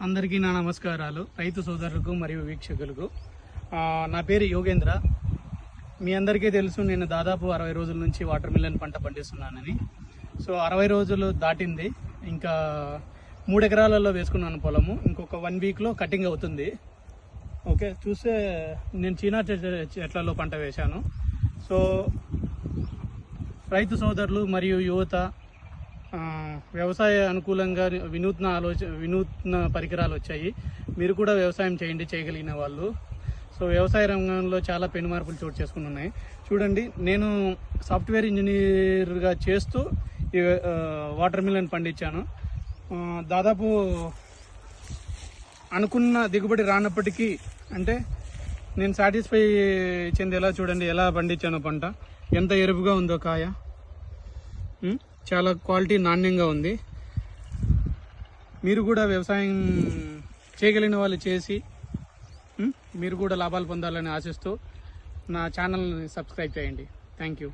అందరికీ నా నమస్కారాలు రైతు సోదరులకు మరియు వీక్షకులకు. నా పేరు యోగేంద్ర. మీ అందరికీ తెలుసు, నేను దాదాపు 60 రోజుల నుంచి వాటర్ మిలన్ పంట పండిస్తున్నానని. సో 60 రోజులు దాటింది. ఇంకా 3 ఎకరాలలో వేసుకున్నాను పొలము. ఇంకొక 1 వీక్లో కటింగ్ అవుతుంది. ఓకే, చూస్తే నేను చీనా చెట్లలో పంట వేశాను. సో రైతు సోదరులు మరియు యువత వ్యవసాయ అనుకూలంగా వినూత్న పరికరాలు వచ్చాయి. మీరు కూడా వ్యవసాయం చేయగలిగిన వాళ్ళు. సో వ్యవసాయ రంగంలో చాలా పెను మార్పులు చోటు చేసుకుని ఉన్నాయి. చూడండి, నేను సాఫ్ట్వేర్ ఇంజనీర్గా చేస్తూ ఈ వాటర్ మిలన్ పండించాను. దాదాపు అనుకున్న దిగుబడి రానప్పటికీ, అంటే నేను సాటిస్ఫై చెందేలా చూడండి ఎలా పండించాను. పంట ఎంత ఎరుపుగా ఉందో, కాయ చాలా క్వాలిటీ నాణ్యంగా ఉంది. మీరు కూడా వ్యవసాయం చేయగలిగిన వాళ్ళు చేసి మీరు కూడా లాభాలు పొందాలని ఆశిస్తూ నా ఛానల్ని సబ్స్క్రైబ్ చేయండి. Thank you.